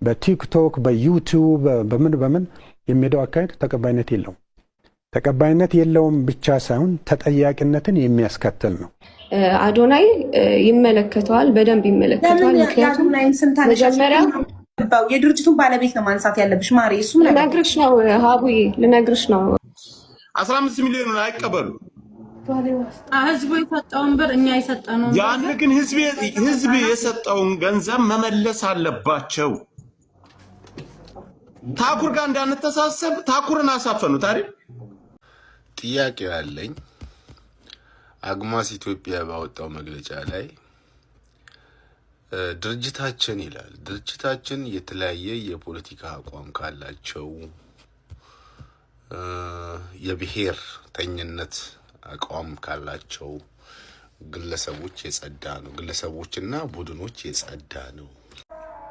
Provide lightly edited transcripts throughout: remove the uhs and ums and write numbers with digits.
በቲክቶክ በዩቲዩብ በምን የሚሄደው አካሄድ ተቀባይነት የለውም። ተቀባይነት የለውም ብቻ ሳይሆን ተጠያቂነትን የሚያስከትል ነው። አዶናይ ይመለከተዋል፣ በደንብ ይመለከተዋል። ምክንያቱም መጀመሪያ የድርጅቱን ባለቤት ነው ማንሳት ያለብሽ ማሪ። እሱ ልነግርሽ ነው ሀቡዬ፣ ልነግርሽ ነው። 15 ሚሊዮን አይቀበሉ። ህዝቡ የሰጠውን ብር እኛ የሰጠነው ያን ግን ህዝብ የሰጠውን ገንዘብ መመለስ አለባቸው። ታኩር ጋር እንዳንተሳሰብ ታኩርን አሳፈኑት አይደል? ጥያቄ ያለኝ አግማስ ኢትዮጵያ ባወጣው መግለጫ ላይ ድርጅታችን ይላል። ድርጅታችን የተለያየ የፖለቲካ አቋም ካላቸው የብሔር ተኝነት አቋም ካላቸው ግለሰቦች የጸዳ ነው፣ ግለሰቦችና ቡድኖች የጸዳ ነው።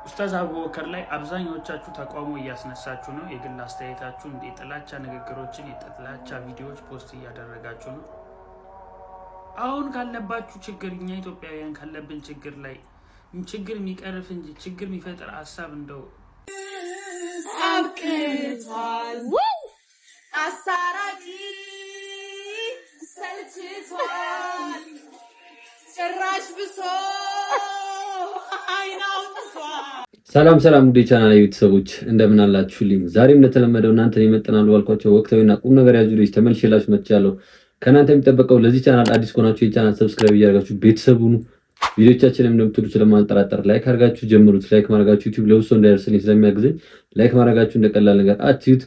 ኡስታዝ አቡበከር ላይ አብዛኞቻችሁ ተቃውሞ እያስነሳችሁ ነው። የግል አስተያየታችሁን የጥላቻ ንግግሮችን፣ የጥላቻ ቪዲዮዎች ፖስት እያደረጋችሁ ነው። አሁን ካለባችሁ ችግር እኛ ኢትዮጵያውያን ካለብን ችግር ላይ ችግር የሚቀርፍ እንጂ ችግር የሚፈጥር ሀሳብ እንደው አብቅቷል። አሳራቂ ሰልችቷል። ጭራሽ ብሶ ሰላም ውድ ቻናል ቤተሰቦች እንደምን አላችሁልኝ? ዛሬም እንደተለመደው እናንተን ይመጥናሉ ባልኳቸው ወቅታዊና ቁም ነገር ያዙ ልጅ ተመልሼላችሁ መጥቻለሁ። ከእናንተ የሚጠበቀው ለዚህ ቻናል አዲስ ከሆናችሁ የቻናል ሰብስክራይብ እያደረጋችሁ ቤተሰቡን ቪዲዮቻችንን እንደምትወዱ ስለማንጠራጠር ላይክ አድርጋችሁ ጀምሩት። ላይክ ማድረጋችሁ ዩቲዩብ ለብሶ እንዳይደርስልኝ ስለሚያግዘኝ ላይክ ማድረጋችሁ እንደቀላል ነገር አትዩት።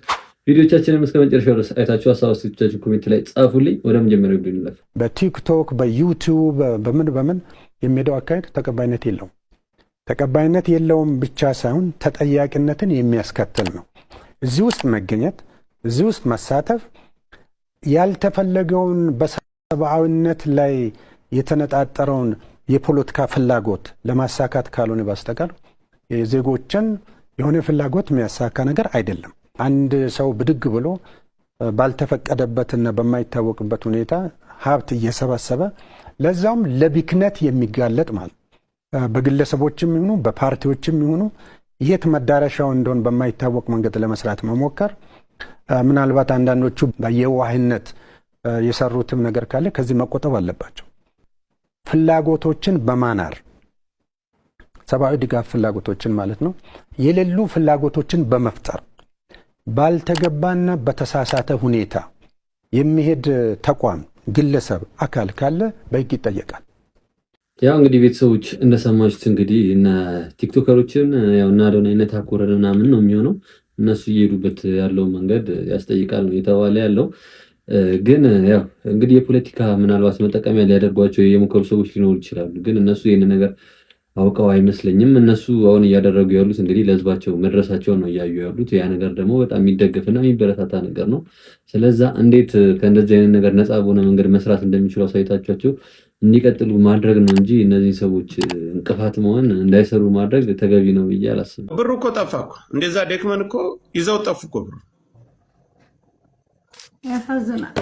ቪዲዮቻችንን እስከ መጨረሻው ድረስ አይታችሁ ሀሳባችሁን ኮሜንት ላይ ጻፉልኝ። ወደ መጀመሪያው ቪዲዮ እንለፍ። በቲክቶክ በዩቲዩብ በምን የሚሄደው አካሄድ ተቀባይነት የለውም። ተቀባይነት የለውም ብቻ ሳይሆን ተጠያቂነትን የሚያስከትል ነው። እዚህ ውስጥ መገኘት፣ እዚህ ውስጥ መሳተፍ ያልተፈለገውን በሰብአዊነት ላይ የተነጣጠረውን የፖለቲካ ፍላጎት ለማሳካት ካልሆነ በስተቀር የዜጎችን የሆነ ፍላጎት የሚያሳካ ነገር አይደለም። አንድ ሰው ብድግ ብሎ ባልተፈቀደበትና በማይታወቅበት ሁኔታ ሀብት እየሰበሰበ ለዛውም ለቢክነት የሚጋለጥ ማለት በግለሰቦችም ይሁኑ በፓርቲዎችም ይሁኑ የት መዳረሻው እንደሆነ በማይታወቅ መንገድ ለመስራት መሞከር፣ ምናልባት አንዳንዶቹ በየዋህነት የሰሩትም ነገር ካለ ከዚህ መቆጠብ አለባቸው። ፍላጎቶችን በማናር ሰብአዊ ድጋፍ ፍላጎቶችን ማለት ነው፣ የሌሉ ፍላጎቶችን በመፍጠር ባልተገባና በተሳሳተ ሁኔታ የሚሄድ ተቋም፣ ግለሰብ፣ አካል ካለ በሕግ ይጠየቃል። ያው እንግዲህ ቤተሰቦች እንደሰማችሁት እንግዲህ እና ቲክቶከሮችን ያው እና አዶናይነት ታኩረን ምናምን ነው የሚሆነው። እነሱ እየሄዱበት ያለው መንገድ ያስጠይቃል ነው የተባለ ያለው። ግን ያው እንግዲህ የፖለቲካ ምናልባት መጠቀሚያ ሊያደርጓቸው የሞከሩ ሰዎች ሊኖሩ ይችላሉ። ግን እነሱ ይሄን ነገር አውቀው አይመስለኝም። እነሱ አሁን እያደረጉ ያሉት እንግዲህ ለህዝባቸው መድረሳቸው ነው እያዩ ያሉት። ያ ነገር ደግሞ በጣም የሚደገፍና የሚበረታታ ነገር ነው። ስለዛ እንዴት ከእንደዚህ አይነት ነገር ነፃ በሆነ መንገድ መስራት እንደሚችሉ አሳይታቸው እንዲቀጥሉ ማድረግ ነው እንጂ እነዚህ ሰዎች እንቅፋት መሆን እንዳይሰሩ ማድረግ ተገቢ ነው ብዬ አላስብም። ብሩ እኮ ጠፋ እኮ፣ እንደዛ ደክመን እኮ ይዘው ጠፉ እኮ ብሩ። ያሳዝናል።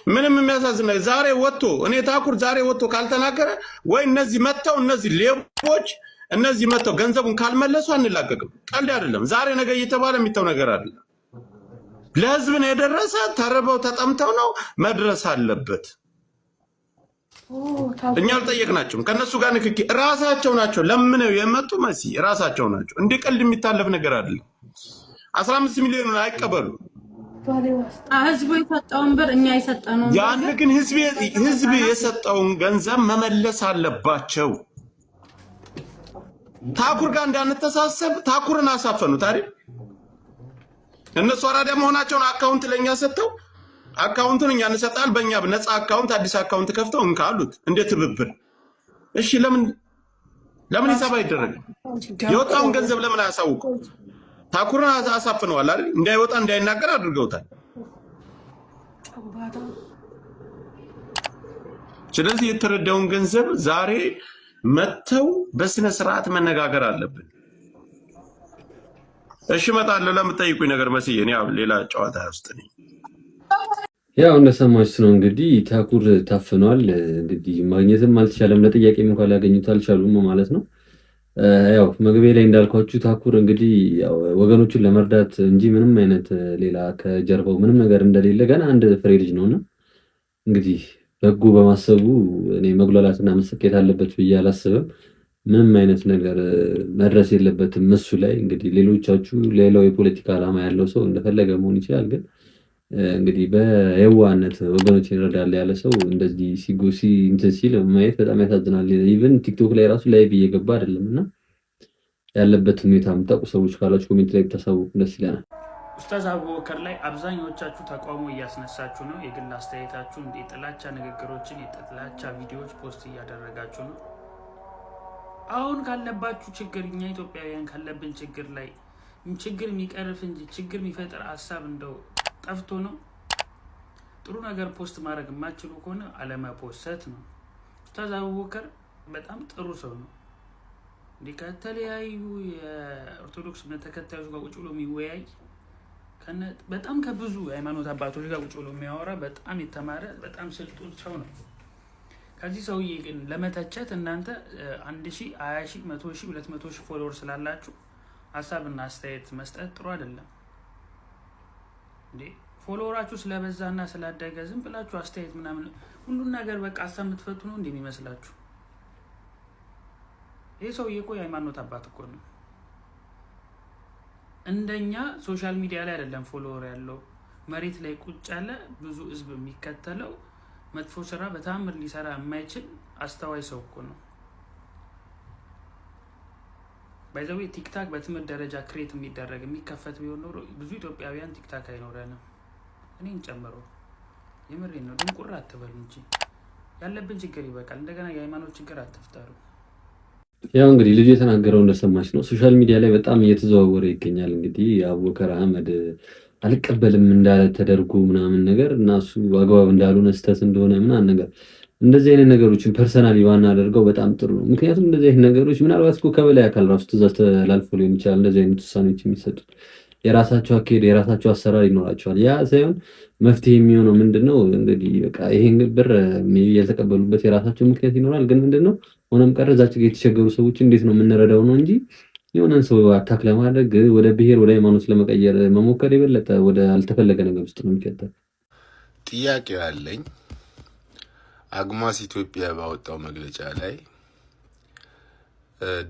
ምንም የሚያሳዝን ነገር ዛሬ ወጥቶ እኔ ታኩር ዛሬ ወጥቶ ካልተናገረ ወይ እነዚህ መተው እነዚህ ሌቦች እነዚህ መተው ገንዘቡን ካልመለሱ አንላቀቅም። ቀልድ አይደለም። ዛሬ ነገ እየተባለ የሚተው ነገር አይደለም። ለህዝብ ነው የደረሰ። ተርበው ተጠምተው ነው መድረስ አለበት። እኛ አልጠየቅናቸውም። ከነሱ ጋር ንክኪ ራሳቸው ናቸው ለምነው የመጡ መሲ ራሳቸው ናቸው። እንደ ቀልድ የሚታለፍ ነገር አይደለም። 15 ሚሊዮን አይቀበሉ። ህዝቡ የሰጠውን ብር እኛ የሰጠነው ያን ግን ህዝብ የሰጠውን ገንዘብ መመለስ አለባቸው። ታኩር ጋር እንዳንተሳሰብ ታኩርን አሳፈኑት አይደል? እነሱ አራዳ መሆናቸውን አካውንት ለኛ ሰጥተው አካውንቱን እኛ እንሰጣለን፣ በእኛ ነፃ አካውንት አዲስ አካውንት ከፍተው እንካሉት እንደ ትብብር። እሺ ለምን ሂሳብ አይደረግም? የወጣውን ገንዘብ ለምን አያሳውቁ? ታኩርን አሳፍነዋል አይደል? እንዳይወጣ እንዳይናገር አድርገውታል። ስለዚህ የተረዳውን ገንዘብ ዛሬ መተው በስነ ስርዓት መነጋገር አለብን። እሺ እመጣለሁ ለምትጠይቁኝ ነገር መስዬ እኔ ያው ሌላ ጨዋታ ውስጥ ነኝ። ያው እንደሰማችሁት ነው እንግዲህ ታኩር ታፍኗል። እንግዲህ ማግኘትም አልተቻለም። ለጥያቄም እንኳን ሊያገኙት አልቻሉም ማለት ነው። ያው መግቢያ ላይ እንዳልኳችሁ ታኩር እንግዲህ ያው ወገኖቹን ለመርዳት እንጂ ምንም አይነት ሌላ ከጀርባው ምንም ነገር እንደሌለ ገና አንድ ፍሬ ልጅ ነውና እንግዲህ በጎ በማሰቡ እኔ መጉላላትና መሰኬት አለበት ብዬ አላስብም። ምንም አይነት ነገር መድረስ የለበትም እሱ ላይ። እንግዲህ ሌሎቻችሁ ሌላው የፖለቲካ ዓላማ ያለው ሰው እንደፈለገ መሆን ይችላል። ግን እንግዲህ በየዋህነት ወገኖች ይረዳል ያለ ሰው እንደዚህ ሲጎሲ እንትን ሲል ማየት በጣም ያሳዝናል። ኢቭን ቲክቶክ ላይ ራሱ ላይቭ እየገባ አይደለም እና ያለበት ሁኔታ የምታውቁ ሰዎች ካላችሁ ኮሜንት ላይ ብታሳውቁ ደስ ይለናል። ኡስታዝ አቡበከር ላይ አብዛኞቻችሁ ተቃውሞ እያስነሳችሁ ነው። የግል አስተያየታችሁን፣ የጥላቻ ንግግሮችን፣ የጥላቻ ቪዲዮዎች ፖስት እያደረጋችሁ ነው። አሁን ካለባችሁ ችግር እኛ ኢትዮጵያውያን ካለብን ችግር ላይ ችግር የሚቀርፍ እንጂ ችግር የሚፈጥር ሀሳብ እንደው ጠፍቶ ነው። ጥሩ ነገር ፖስት ማድረግ የማትችሉ ከሆነ አለመፖሰት ነው። ኡስታዝ አቡበከር በጣም ጥሩ ሰው ነው። እንዲህ ከተለያዩ የኦርቶዶክስ እምነት ተከታዮች ጋር ቁጭ ብሎ የሚወያይ በጣም ከብዙ የሃይማኖት አባቶች ጋር ቁጭ ብሎ የሚያወራ በጣም የተማረ በጣም ስልጡን ሰው ነው። ከዚህ ሰውዬ ግን ለመተቸት እናንተ 1000፣ 20,000፣ 100,000፣ 200,000 ፎሎወር ስላላችሁ ሀሳብና አስተያየት መስጠት ጥሩ አይደለም። እንዴ ፎሎወራችሁ ስለበዛና ስላደገ ዝም ብላችሁ አስተያየት ምናምን ሁሉን ነገር በቃ ሀሳብ የምትፈቱ ነው እንዴ የሚመስላችሁ? ይህ ሰውዬ እኮ የሃይማኖት አባት እኮ ነው። እንደኛ ሶሻል ሚዲያ ላይ አይደለም ፎሎወር ያለው፣ መሬት ላይ ቁጭ ያለ ብዙ ህዝብ የሚከተለው መጥፎ ስራ በታምር ሊሰራ የማይችል አስተዋይ ሰው እኮ ነው። ባይዘዌ ቲክታክ በትምህርት ደረጃ ክሬት የሚደረግ የሚከፈት ቢሆን ኖሮ ብዙ ኢትዮጵያውያን ቲክታክ አይኖረንም፣ እኔን ጨምሮ። የምሬን ነው። ድንቁር አትበሉ እንጂ ያለብን ችግር ይበቃል። እንደገና የሃይማኖት ችግር አትፍጠሩ። ያው እንግዲህ ልጁ የተናገረው እንደሰማች ነው። ሶሻል ሚዲያ ላይ በጣም እየተዘዋወረ ይገኛል። እንግዲህ አቡበከር አህመድ አልቀበልም እንዳለ ተደርጎ ምናምን ነገር እና እሱ አግባብ እንዳልሆነ ስህተት እንደሆነ ምናምን ነገር እንደዚህ አይነት ነገሮችን ፐርሰናሊ ባናደርገው በጣም ጥሩ ነው። ምክንያቱም እንደዚህ አይነት ነገሮች ምናልባት እኮ ከበላይ አካል ራሱ ትእዛዝ ተላልፎ ሊሆን ይችላል። እንደዚህ አይነት ውሳኔዎች የሚሰጡት የራሳቸው አካሄድ የራሳቸው አሰራር ይኖራቸዋል። ያ ሳይሆን መፍትሄ የሚሆነው ምንድነው እንግዲህ በቃ ይሄን ብር ያልተቀበሉበት የራሳቸው ምክንያት ይኖራል። ግን ምንድነው ሆነም ቀረ እዛች ጋር የተቸገሩ ሰዎች እንዴት ነው የምንረዳው ነው እንጂ የሆነን ሰው አታክ ለማድረግ ወደ ብሔር ወደ ሃይማኖት ለመቀየር መሞከር የበለጠ ወደ አልተፈለገ ነገር ውስጥ ነው የሚከተል። ጥያቄ ያለኝ አግማስ ኢትዮጵያ ባወጣው መግለጫ ላይ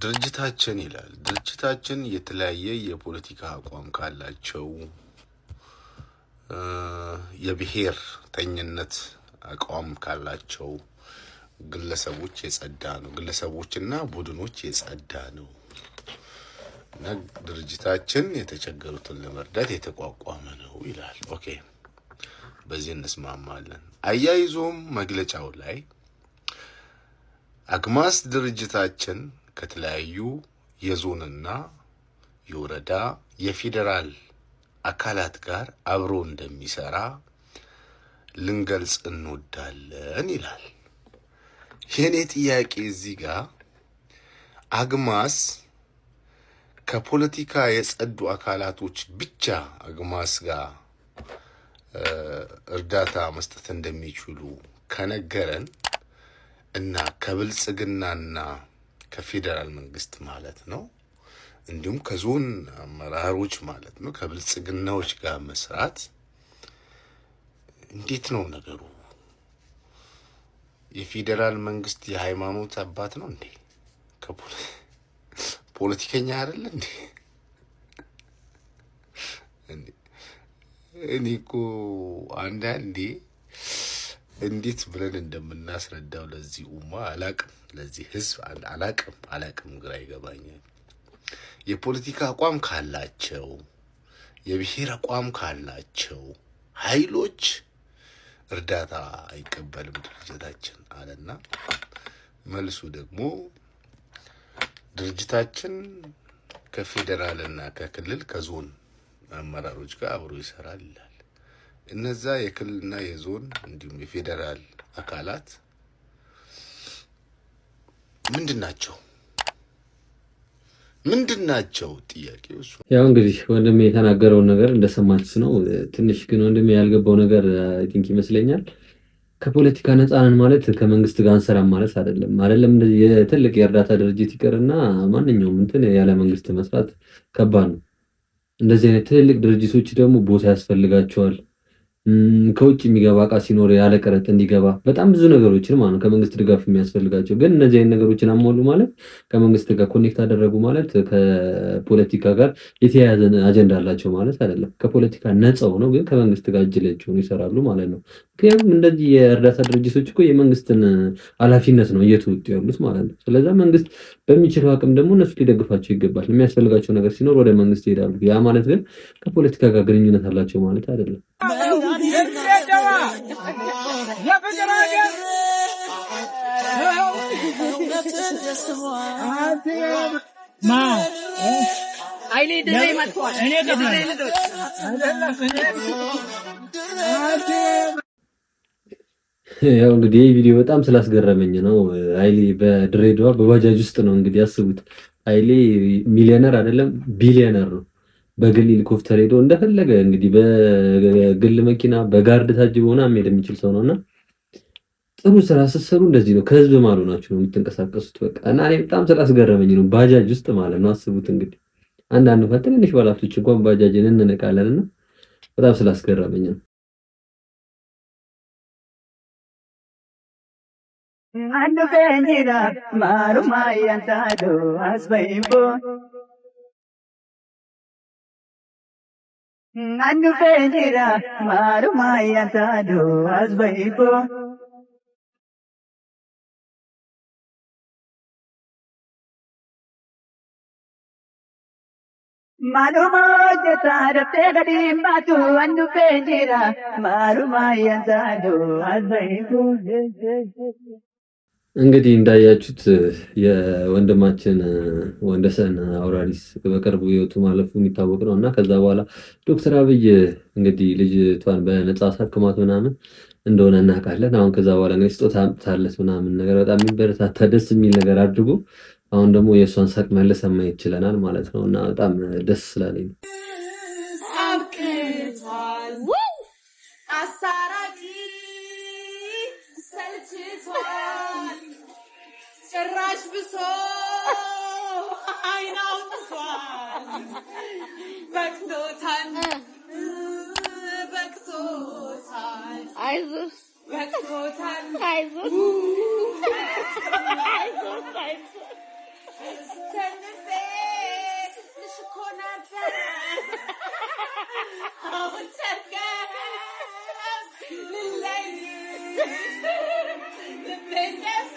ድርጅታችን ይላል። ድርጅታችን የተለያየ የፖለቲካ አቋም ካላቸው የብሔር ተኝነት አቋም ካላቸው ግለሰቦች የጸዳ ነው፣ ግለሰቦችና ቡድኖች የጸዳ ነው እና ድርጅታችን የተቸገሩትን ለመርዳት የተቋቋመ ነው ይላል። ኦኬ፣ በዚህ እንስማማለን። አያይዞም መግለጫው ላይ አግማስ ድርጅታችን ከተለያዩ የዞንና የወረዳ የፌዴራል አካላት ጋር አብሮ እንደሚሰራ ልንገልጽ እንወዳለን ይላል። የኔ ጥያቄ እዚህ ጋር አግማስ ከፖለቲካ የጸዱ አካላቶች ብቻ አግማስ ጋር እርዳታ መስጠት እንደሚችሉ ከነገረን እና ከብልጽግናና ከፌዴራል መንግስት ማለት ነው እንዲሁም ከዞን አመራሮች ማለት ነው ከብልጽግናዎች ጋር መስራት እንዴት ነው ነገሩ? የፌዴራል መንግስት የሃይማኖት አባት ነው እንዴ? ፖለቲከኛ አይደል እንዴ? እኔ እኮ አንዳንዴ እንዴት ብለን እንደምናስረዳው ለዚህ ኡማ አላቅም፣ ለዚህ ህዝብ አላቅም፣ ግራ ይገባኛል። የፖለቲካ አቋም ካላቸው የብሔር አቋም ካላቸው ኃይሎች እርዳታ አይቀበልም ድርጅታችን አለና መልሱ ደግሞ ድርጅታችን ከፌዴራልና ከክልል ከዞን አመራሮች ጋር አብሮ ይሰራል ይላል። እነዛ የክልልና የዞን እንዲሁም የፌዴራል አካላት ምንድናቸው? ጥያቄው እሱ። ያው እንግዲህ ወንድሜ የተናገረውን ነገር እንደሰማችሁት ነው። ትንሽ ግን ወንድሜ ያልገባው ነገር አይ ቲንክ ይመስለኛል ከፖለቲካ ነፃ ነን ማለት ከመንግስት ጋር አንሰራም ማለት አይደለም። እንደዚህ የትልቅ የእርዳታ ድርጅት ይቀርና ማንኛውም እንትን ያለ መንግስት መስራት ከባድ ነው። እንደዚህ አይነት ትልልቅ ድርጅቶች ደግሞ ቦታ ያስፈልጋቸዋል። ከውጭ የሚገባ እቃ ሲኖር ያለ ቀረጥ እንዲገባ በጣም ብዙ ነገሮችን ማለት ነው ከመንግስት ድጋፍ የሚያስፈልጋቸው። ግን እነዚህ አይነት ነገሮችን አሟሉ ማለት ከመንግስት ጋር ኮኔክት አደረጉ ማለት ከፖለቲካ ጋር የተያያዘ አጀንዳ አላቸው ማለት አይደለም። ከፖለቲካ ነፃ ሆነው ግን ከመንግስት ጋር እጅ ለእጅ ሆነው ይሰራሉ ማለት ነው። ምክንያቱም እንደዚህ የእርዳታ ድርጅቶች እኮ የመንግስትን ኃላፊነት ነው እየተወጡ ያሉት ማለት ነው። ስለዚህ መንግስት በሚችለው አቅም ደግሞ እነሱ ሊደግፋቸው ይገባል። የሚያስፈልጋቸው ነገር ሲኖር ወደ መንግስት ይሄዳሉ። ያ ማለት ግን ከፖለቲካ ጋር ግንኙነት አላቸው ማለት አይደለም። ያው እንግዲህ ይህ ቪዲዮ በጣም ስላስገረመኝ ነው። ኃይሌ በድሬዳዋ በባጃጅ ውስጥ ነው እንግዲህ ያስቡት። ኃይሌ ሚሊዮነር አይደለም ቢሊዮነር ነው። በግል ሄሊኮፕተር ሄዶ እንደፈለገ እንግዲህ በግል መኪና በጋርድ ታጅቦ ምናምን መሄድ የሚችል ሰው ነውና ጥሩ ስራ ስትሰሩ እንደዚህ ነው። ከህዝብ ማሉ ናችሁ ነው የምትንቀሳቀሱት። በቃ እና እኔ በጣም ስላስገረመኝ ነው ባጃጅ ውስጥ ማለት ነው። አስቡት እንግዲህ አንዳንዱ ትንሽ ባለሀብቶች እንኳን ባጃጅን እንነቃለንና በጣም ስላስገረመኝ ነው። አንዱ ፈንጂራ ማሩማ ያንታዶ አስበይቦ አንዱ ፈንጂራ ማሩማ ያንታዶ አስበይቦ ማሩማ ጀታረቴ ገዲማቱ አንዱ ፈንጂራ ማሩማ ያንታዶ አስበይቦ እንግዲህ እንዳያችሁት የወንድማችን ወንደሰን አውራሪስ በቅርቡ ህይወቱ ማለፉ የሚታወቅ ነው እና ከዛ በኋላ ዶክተር አብይ እንግዲህ ልጅቷን በነጻ አሳክማት ምናምን እንደሆነ እናውቃለን። አሁን ከዛ በኋላ እንግዲህ ስጦታ አምጥታለት ምናምን ነገር በጣም የሚበረታታ ደስ የሚል ነገር አድርጎ አሁን ደግሞ የእሷን ሳቅ መልሰን ማየት ችለናል ማለት ነው እና በጣም ደስ ስላለኝ ነው። ጭራሽ ብሶ አይን አውጥቷል። በቅቶታል በቅቶታል አይዞሽ በቅቶታል አይዞሽ አይዞሽ አይዞሽ ተንቤ ልሽኮ ነበር አሁን ተርጋ ልለይ ልቤነሰ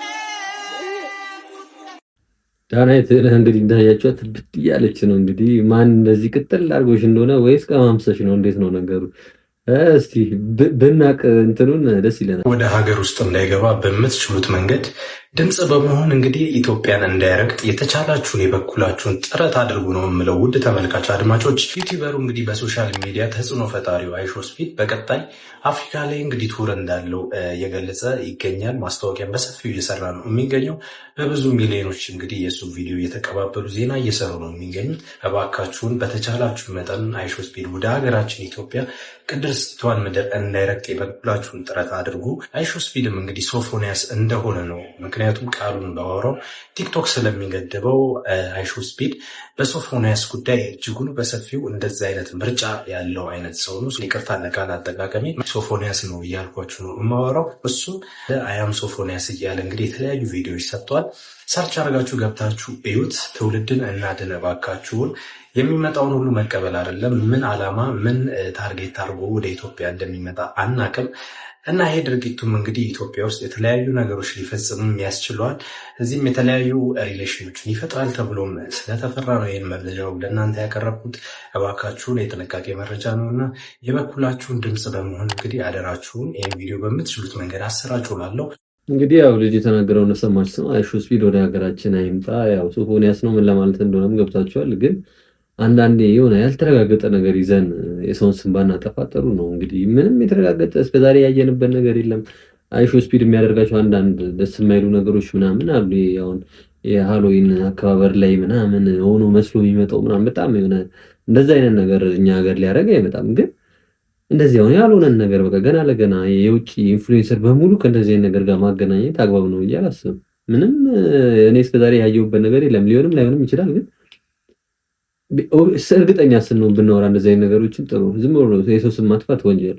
ዳናይት እንግዲህ እንዳያችኋት ብት እያለች ነው። እንግዲህ ማን እንደዚህ ቅጥል አድርጎሽ እንደሆነ ወይስ ቀማምሰሽ ነው? እንዴት ነው ነገሩ? እስቲ ብናቅ እንትኑን ደስ ይለናል። ወደ ሀገር ውስጥ እንዳይገባ በምትችሉት መንገድ ድምፅ በመሆን እንግዲህ ኢትዮጵያን እንዳይረግጥ የተቻላችሁን የበኩላችሁን ጥረት አድርጉ ነው የምለው። ውድ ተመልካች አድማጮች፣ ዩቲዩበሩ እንግዲህ በሶሻል ሚዲያ ተጽዕኖ ፈጣሪው አይሾስፒድ በቀጣይ አፍሪካ ላይ እንግዲህ ቱር እንዳለው እየገለጸ ይገኛል። ማስታወቂያን በሰፊው እየሰራ ነው የሚገኘው። በብዙ ሚሊዮኖች እንግዲህ የእሱ ቪዲዮ እየተቀባበሉ ዜና እየሰሩ ነው የሚገኙት። እባካችሁን በተቻላችሁ መጠን አይሾስፒድ ወደ ሀገራችን ኢትዮጵያ ቅድስቷን ምድር እንዳይረግጥ የበኩላችሁን ጥረት አድርጉ። አይሾስፒድም እንግዲህ ሶፎንያስ እንደሆነ ነው። ምክንያቱም ቃሉን ባወራው ቲክቶክ ስለሚገድበው አይሾስፒድ በሶፎንያስ ጉዳይ እጅጉን በሰፊው እንደዚህ አይነት ምርጫ ያለው አይነት ሰው ነው። ይቅርታ ለቃል አጠቃቀሚ ሶፎንያስ ነው እያልኳችሁ ነው የማወራው። እሱም አያም ሶፎንያስ እያለ እንግዲህ የተለያዩ ቪዲዮዎች ሰጥቷል። ሰርች አድርጋችሁ ገብታችሁ እዩት። ትውልድን እናድን እባካችሁን። የሚመጣውን ሁሉ መቀበል አይደለም። ምን ዓላማ ምን ታርጌት አድርጎ ወደ ኢትዮጵያ እንደሚመጣ አናቅም እና ይሄ ድርጊቱም እንግዲህ ኢትዮጵያ ውስጥ የተለያዩ ነገሮች ሊፈጽምም ያስችለዋል። እዚህም የተለያዩ ሪሌሽኖችን ይፈጥራል ተብሎም ስለተፈራ ነው ይህን መረጃው ለእናንተ ያቀረብኩት። እባካችሁን የጥንቃቄ መረጃ ነው እና የበኩላችሁን ድምፅ በመሆን እንግዲህ አደራችሁን ይህን ቪዲዮ በምትችሉት መንገድ አሰራጩላለሁ። እንግዲህ ያው ልጅ የተናገረውን ሰማችሁ። አይሾስፒድ ወደ ሀገራችን አይምጣ። ያው ሶፎንያስ ነው ምን ለማለት እንደሆነም ገብታችኋል። ግን አንዳንዴ የሆነ ያልተረጋገጠ ነገር ይዘን የሰውን ስም ባናጠፋ ጥሩ ነው። እንግዲህ ምንም የተረጋገጠ እስከዛሬ ያየንበት ነገር የለም። አይሾስፒድ የሚያደርጋቸው አንዳንድ ደስ የማይሉ ነገሮች ምናምን አሉ። አሁን የሃሎዊን አከባበር ላይ ምናምን ሆኖ መስሎ የሚመጣው ምናምን በጣም የሆነ እንደዛ አይነት ነገር እኛ ሀገር ሊያደርግ አይመጣም። ግን እንደዚህ አሁን ያልሆነን ነገር በቃ ገና ለገና የውጭ ኢንፍሉዌንሰር በሙሉ ከእንደዚህ አይነት ነገር ጋር ማገናኘት አግባብ ነው ብዬ አላስብም። ምንም እኔ እስከዛሬ ያየሁበት ነገር የለም። ሊሆንም ላይሆንም ይችላል፣ ግን እርግጠኛ ስንሆን ብናወራ እንደዚህ አይነት ነገሮችን ጥሩ። ዝም ብሎ የሰው ስም ማጥፋት ወንጀል።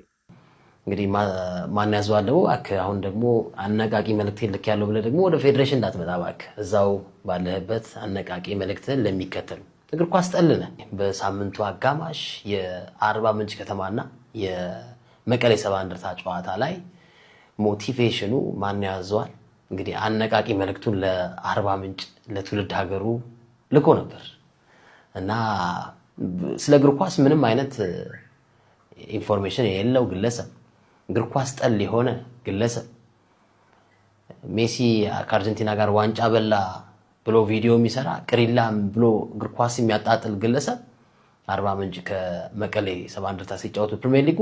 እንግዲህ ማን ያዘዋለው አሁን ደግሞ አነቃቂ መልእክት ልክ ያለው ብለህ ደግሞ ወደ ፌዴሬሽን እንዳትመጣ እባክህ። እዛው ባለህበት አነቃቂ መልእክትን ለሚከተሉ እግር ኳስ ጠልነ በሳምንቱ አጋማሽ የአርባ ምንጭ ከተማና የመቀሌ ሰባ እንደርታ ጨዋታ ላይ ሞቲቬሽኑ ማን ያዘዋል? እንግዲህ አነቃቂ መልእክቱን ለአርባ ምንጭ ለትውልድ ሀገሩ ልኮ ነበር እና ስለ እግር ኳስ ምንም አይነት ኢንፎርሜሽን የሌለው ግለሰብ፣ እግር ኳስ ጠል የሆነ ግለሰብ፣ ሜሲ ከአርጀንቲና ጋር ዋንጫ በላ ብሎ ቪዲዮ የሚሰራ ቅሪላም ብሎ እግር ኳስ የሚያጣጥል ግለሰብ አርባ ምንጭ ከመቀሌ ሰባ እንደርታ ሲጫወቱ ፕሪሚየር ሊጉ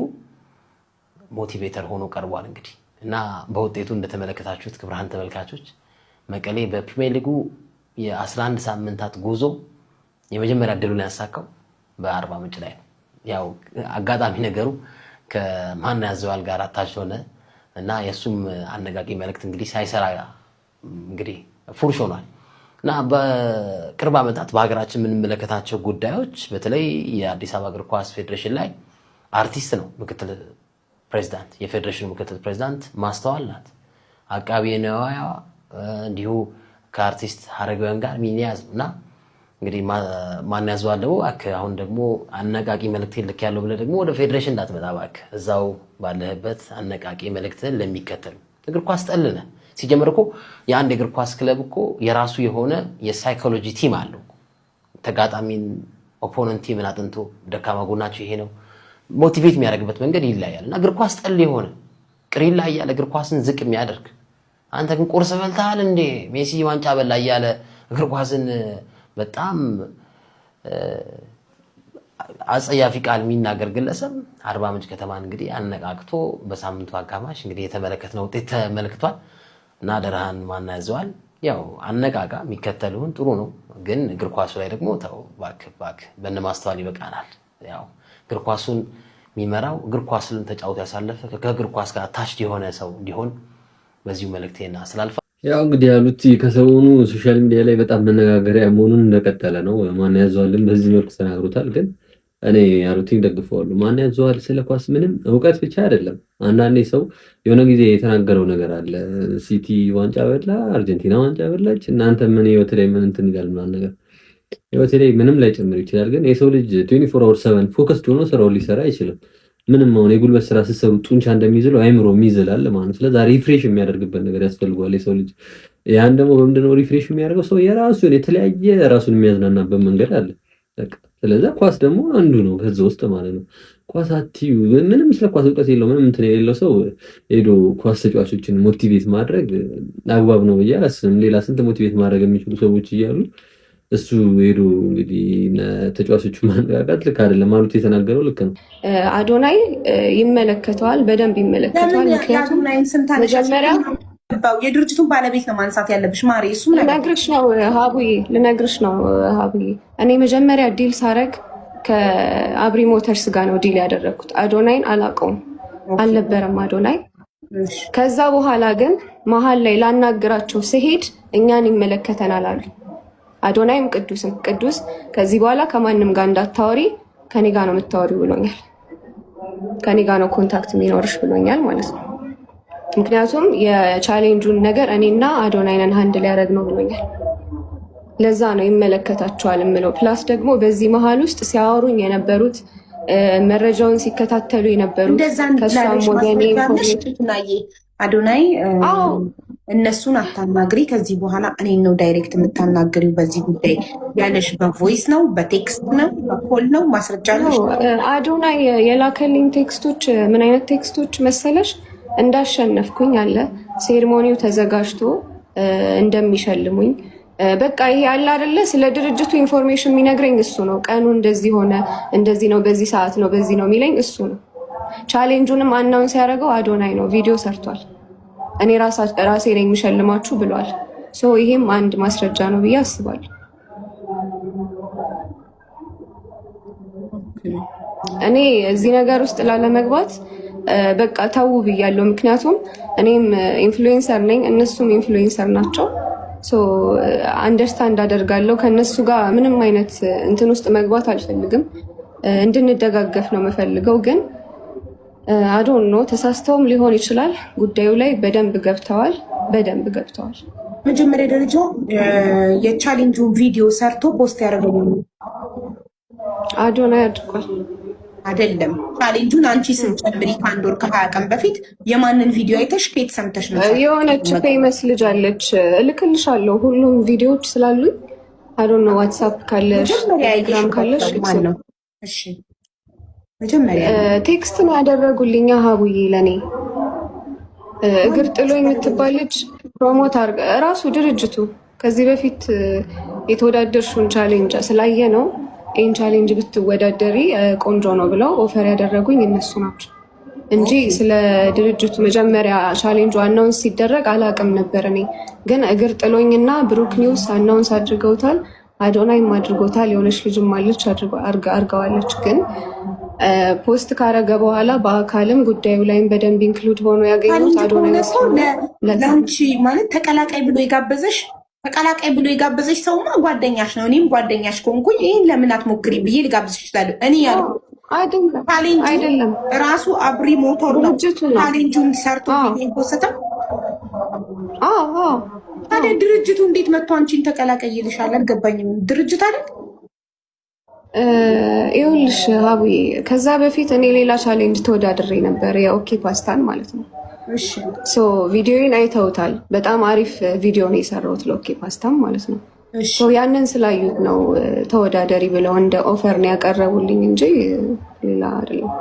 ሞቲቬተር ሆኖ ቀርቧል። እንግዲህ እና በውጤቱ እንደተመለከታችሁት ክቡራን ተመልካቾች መቀሌ በፕሪሚየር ሊጉ የ11 ሳምንታት ጉዞ የመጀመሪያ ድሉን ያሳካው በአርባ ምንጭ ላይ ነው። ያው አጋጣሚ ነገሩ ከማን ያዘዋል ጋር አታች ሆነ እና የሱም አነቃቂ መልእክት እንግዲህ ሳይሰራ እንግዲህ ፉርሽ ሆኗል። እና በቅርብ ዓመታት በሀገራችን የምንመለከታቸው ጉዳዮች በተለይ የአዲስ አበባ እግር ኳስ ፌዴሬሽን ላይ አርቲስት ነው ምክትል ፕሬዝዳንት፣ የፌዴሬሽኑ ምክትል ፕሬዝዳንት ማስተዋል ናት። አቃቤ ነዋያ እንዲሁ ከአርቲስት ሀረጋውያን ጋር ሚኒያዝ እና እንግዲህ ማን ያዘዋል ደግሞ አሁን ደግሞ አነቃቂ መልእክት ልክ ያለው ብለህ ደግሞ ወደ ፌዴሬሽን እንዳትመጣ እባክህ። እዛው ባለህበት አነቃቂ መልእክትን ለሚከተሉ እግር ኳስ ጠልነ ሲጀመር እኮ የአንድ እግር ኳስ ክለብ እኮ የራሱ የሆነ የሳይኮሎጂ ቲም አለው። ተጋጣሚን ኦፖነንት ቲምን አጥንቶ ደካማ ጎናቸው ይሄ ነው ሞቲቬት የሚያደርግበት መንገድ ይለያያል። እና እግር ኳስ ጠል የሆነ ቅሪላ እያለ እግር ኳስን ዝቅ የሚያደርግ አንተ ግን ቁርስ በልተሃል እንዴ ሜሲ ዋንጫ በላ እያለ እግር ኳስን በጣም አጸያፊ ቃል የሚናገር ግለሰብ አርባ ምንጭ ከተማን እንግዲህ አነቃቅቶ በሳምንቱ አጋማሽ እንግዲህ የተመለከትነው ውጤት ተመልክቷል። እና ደረሃን ማን ያዘዋል? ያው አነቃቃ የሚከተሉን ጥሩ ነው፣ ግን እግር ኳሱ ላይ ደግሞ ተው እባክህ በነማስተዋል ይበቃናል። ያው እግር ኳሱን የሚመራው እግር ኳስን ተጫውቶ ያሳለፈ ከእግር ኳስ ጋር ታችድ የሆነ ሰው እንዲሆን በዚሁ መልእክቴና ስላልፋ ያው እንግዲህ ያሉት ከሰሞኑ ሶሻል ሚዲያ ላይ በጣም መነጋገሪያ መሆኑን እንደቀጠለ ነው። ማን ያዘዋልን በዚህ መልኩ ተናግሮታል፣ ግን እኔ ያሉትን ደግፈዋለሁ። ማን ያዘዋል ስለ ኳስ ምንም እውቀት ብቻ አይደለም። አንዳንዴ ሰው የሆነ ጊዜ የተናገረው ነገር አለ። ሲቲ ዋንጫ በላ፣ አርጀንቲና ዋንጫ በላች፣ እናንተ ምን ህይወት ላይ ምን እንትን ይላል ምናምን ነገር ህይወት ላይ ምንም ላይ ጨምር ይችላል። ግን የሰው ልጅ 24/7 ፎከስድ ሆኖ ስራውን ሊሰራ አይችልም። ምንም አሁን የጉልበት ስራ ስትሰሩ ጡንቻ እንደሚይዝለው አይምሮ የሚይዝላል ማለት ነው። ስለዚህ ሪፍሬሽ የሚያደርግበት ነገር ያስፈልገዋል የሰው ልጅ። ያን ደግሞ በምንድነው ሪፍሬሽ የሚያደርገው? ሰው የራሱን የተለያየ ራሱን የሚያዝናናበት መንገድ አለ። በቃ ስለዚህ ኳስ ደግሞ አንዱ ነው ከዛ ውስጥ ማለት ነው። ኳስ አትዩ ምንም ስለ ኳስ እውቀት የለው ምንም እንትን የሌለው ሰው ሄዶ ኳስ ተጫዋቾችን ሞቲቬት ማድረግ አግባብ ነው ብዬ አላስብም። ሌላ ስንት ሞቲቬት ማድረግ የሚችሉ ሰዎች እያሉ እሱ ሄዶ እንግዲህ ተጫዋቾቹ ማነቃቃት ልክ አይደለም ማለት የተናገረው ልክ ነው። አዶናይ ይመለከተዋል፣ በደንብ ይመለከተዋል። ምክንያቱም መጀመሪያ የድርጅቱን ባለቤት ነው ማንሳት ያለብሽ ማሪ። እሱ ልነግርሽ ነው ሀቡዬ። እኔ መጀመሪያ ዲል ሳረግ ከአብሪ ሞተርስ ጋር ነው ዲል ያደረግኩት። አዶናይን አላውቀውም አልነበረም አዶናይ። ከዛ በኋላ ግን መሀል ላይ ላናግራቸው ስሄድ እኛን ይመለከተናል አሉ። አዶናይም ቅዱስ ከዚህ በኋላ ከማንም ጋር እንዳታወሪ ከኔ ጋር ነው የምታወሪው ብሎኛል። ከኔ ጋር ነው ኮንታክት የሚኖርሽ ብሎኛል ማለት ነው። ምክንያቱም የቻሌንጁን ነገር እኔና አዶናይን ሃንድ ሊያደርግ ነው ብሎኛል። ለዛ ነው ይመለከታቸዋል የምለው። ፕላስ ደግሞ በዚህ መሀል ውስጥ ሲያወሩኝ የነበሩት መረጃውን ሲከታተሉ የነበሩት ከሷም ወገኔ አዶናይ እነሱን አታናግሪ፣ ከዚህ በኋላ እኔን ነው ዳይሬክት የምታናግሪው በዚህ ጉዳይ ያለሽ በቮይስ ነው በቴክስት ነው በኮል ነው ማስረጃ ነው። አዶናይ የላከልኝ ቴክስቶች ምን አይነት ቴክስቶች መሰለሽ? እንዳሸነፍኩኝ አለ፣ ሴሪሞኒው ተዘጋጅቶ እንደሚሸልሙኝ በቃ ይሄ አለ አይደለ? ስለ ድርጅቱ ኢንፎርሜሽን የሚነግረኝ እሱ ነው። ቀኑ እንደዚህ ሆነ፣ እንደዚህ ነው፣ በዚህ ሰዓት ነው፣ በዚህ ነው የሚለኝ እሱ ነው። ቻሌንጁንም አናውንስ ያደረገው አዶናይ ነው። ቪዲዮ ሰርቷል። እኔ ራሴ ነኝ የሚሸልማችሁ ብሏል። ይሄም አንድ ማስረጃ ነው ብዬ አስባለሁ። እኔ እዚህ ነገር ውስጥ ላለመግባት በቃ ተው ብያለሁ። ምክንያቱም እኔም ኢንፍሉዌንሰር ነኝ፣ እነሱም ኢንፍሉዌንሰር ናቸው። ሶ አንደርስታንድ አደርጋለሁ። ከነሱ ጋር ምንም አይነት እንትን ውስጥ መግባት አልፈልግም። እንድንደጋገፍ ነው የምፈልገው። ግን አዶን ነው ተሳስተውም ሊሆን ይችላል። ጉዳዩ ላይ በደንብ ገብተዋል። መጀመሪያ ደረጃ የቻሌንጁን ቪዲዮ ሰርቶ ፖስት ያደረገው አዶናይ አድርጓል አይደለም። ቻሌንጁን አንቺ ስትጨምሪ ከአንድ ወር ከ20 ቀን በፊት የማንን ቪዲዮ አይተሽ ከየት ሰምተሽ ነው? የሆነች ፌመስ ልጅ አለች፣ እልክልሻለሁ። ሁሉም ቪዲዮዎች ስላሉኝ አዶን ነው። ዋትስአፕ ካለሽ ቴሌግራም ካለሽ ነው። እሺ መጀመሪያ ቴክስት ነው ያደረጉልኝ ሀቡዬ ለኔ። እግር ጥሎ የምትባል ልጅ ፕሮሞት አድርገ እራሱ ድርጅቱ ከዚህ በፊት የተወዳደርሽውን ቻሌንጅ ስላየ ነው ይህን ቻሌንጅ ብትወዳደሪ ቆንጆ ነው ብለው ኦፈር ያደረጉኝ እነሱ ናቸው እንጂ ስለ ድርጅቱ መጀመሪያ ቻሌንጁ አናውንስ ሲደረግ አላውቅም ነበር። እኔ ግን እግር ጥሎኝና ብሩክ ኒውስ አናውንስ አድርገውታል፣ አዶናይም አድርጎታል፣ የሆነች ልጅም አለች አድርገዋለች። ግን ፖስት ካረገ በኋላ በአካልም ጉዳዩ ላይም በደንብ ኢንክሉድ ሆኖ ያገኙት አዶናይ ለአንቺ ማለት ተቀላቃይ ብሎ የጋበዘሽ ሰውማ ጓደኛሽ ነው። እኔም ጓደኛሽ ከሆንኩኝ ይህን ለምን አትሞክሪ ብዬ ልጋብዝሽ እችላለሁ። እኔ ያልኩ አይደለም ራሱ አብሪ ሞተር ነው ቻሌንጁን ሰርቶ ፖስተው። ታዲያ ድርጅቱ እንዴት መጥቶ አንቺን ተቀላቀይ ይልሻል? አልገባኝም። ድርጅት አይደል? ይኸውልሽ ሀቡዬ ከዛ በፊት እኔ ሌላ ቻሌንጅ ተወዳድሬ ነበር፣ የኦኬ ፓስታን ማለት ነው። ሶ ቪዲዮን አይተውታል። በጣም አሪፍ ቪዲዮ ነው የሰራሁት ለኦኬ ፓስታም ማለት ነው። ያንን ስላዩት ነው ተወዳደሪ ብለው እንደ ኦፈር ነው ያቀረቡልኝ እንጂ ሌላ አይደለም።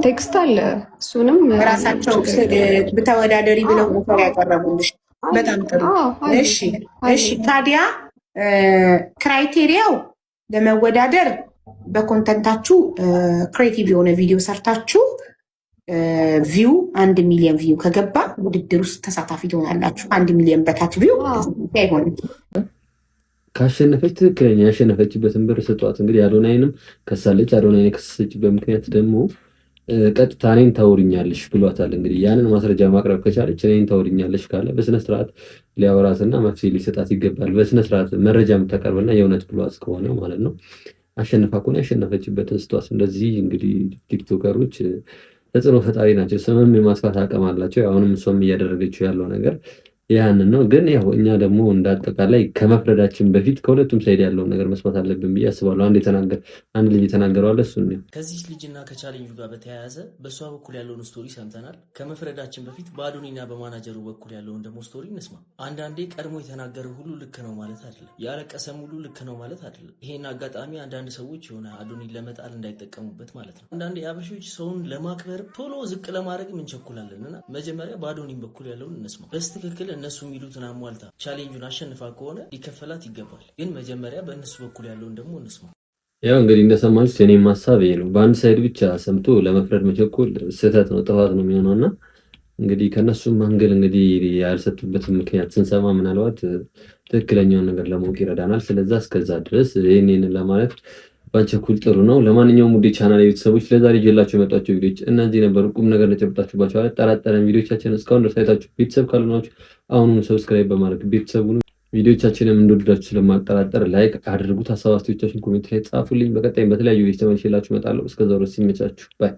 ቴክስት አለ፣ እሱንም ራሳቸው ተወዳደሪ ብለው ኦፈር ያቀረቡልሽ። በጣም ጥሩ። እሺ ታዲያ ክራይቴሪያው ለመወዳደር በኮንተንታችሁ ክሬቲቭ የሆነ ቪዲዮ ሰርታችሁ ቪው 1 ሚሊዮን ቪው ከገባ ውድድር ውስጥ ተሳታፊ ትሆናላችሁ። 1 ሚሊዮን በታች ቪው አይሆንም። ካሸነፈች ትክክለኛ ያሸነፈችበትን ብር ስጧት። እንግዲህ አዶናይንም ከሳለች። አዶናይን የከሰሰችበት ምክንያት ደግሞ ቀጥታ እኔን ታውሪኛለሽ ብሏታል። እንግዲህ ያንን ማስረጃ ማቅረብ ከቻለች እኔን ታውሪኛለሽ ካለ በስነስርዓት ሊያወራትና መፍትሄ ሊሰጣት ይገባል። በስነስርዓት መረጃ የምታቀርብና የእውነት ብሏት ከሆነ ማለት ነው። አሸነፋ ከሆነ ያሸነፈችበትን ስጧት። እንደዚህ እንግዲህ ቲክቶከሮች ተጽዕኖ ፈጣሪ ናቸው። ስምም የማስፋት አቅም አላቸው። አሁንም እሷም እያደረገችው ያለው ነገር ያንን ነው። ግን ያው እኛ ደግሞ እንዳጠቃላይ ከመፍረዳችን በፊት ከሁለቱም ሳይድ ያለውን ነገር መስማት አለብን ብዬ አስባለሁ። አንድ ልጅ የተናገረዋል። እሱ ነው ከዚህ ልጅና ከቻሌንጁ ጋር በተያያዘ በእሷ በኩል ያለውን ስቶሪ ሰምተናል። ከመፍረዳችን በፊት በአዶኒና በማናጀሩ በኩል ያለውን ደግሞ ስቶሪ እንስማ። አንዳንዴ ቀድሞ የተናገረ ሁሉ ልክ ነው ማለት አይደለም፣ ያለቀሰም ሁሉ ልክ ነው ማለት አይደለም። ይሄን አጋጣሚ አንዳንድ ሰዎች የሆነ አዶኒን ለመጣል እንዳይጠቀሙበት ማለት ነው። አንዳንዴ አበሾች ሰውን ለማክበር ቶሎ ዝቅ ለማድረግም እንቸኩላለን እና መጀመሪያ በአዶኒን በኩል ያለውን እንስማ። በስትክክል እነሱ የሚሉትን አሟልታ ቻሌንጁን አሸንፋ ከሆነ ሊከፈላት ይገባል። ግን መጀመሪያ በእነሱ በኩል ያለውን ደግሞ እንስማ። ያው እንግዲህ እንደሰማችሁት የኔም ሀሳብ ይሄ ነው። በአንድ ሳይድ ብቻ ሰምቶ ለመፍረድ መቸኮል ስህተት ነው፣ ጥፋት ነው የሚሆነውና እንግዲህ ከነሱም አንግል እንግዲህ ያልሰጡበትን ምክንያት ስንሰማ ምናልባት ትክክለኛውን ነገር ለማወቅ ይረዳናል። ስለዛ እስከዛ ድረስ ይሄንን ለማለት ባንቸኩል ጥሩ ነው። ለማንኛውም ውድ ቻናል ቤተሰቦች ለዛሬ ይዤላችሁ የመጣችሁ ቪዲዮዎች እነዚህ ነበሩ። ቁም ነገር ተጨብጣችሁባቸው አልጠራጠረም። ቪዲዮቻችንን እስካሁን ድረስ አይታችሁ ቤተሰብ ካልሆናችሁ አሁኑን ሰብስክራይብ በማድረግ ቤተሰቡን ቪዲዮቻችንን እንደወደዳችሁ ስለማጠራጠር ላይክ አድርጉት። ሀሳብ አስተያየቶቻችሁን ኮሜንት ላይ ጻፉልኝ። በቀጣይም በተለያዩ ቪዲዮዎች ተመልሼላችሁ እመጣለሁ። እስከዛው ድረስ ይመቻችሁ። ባይ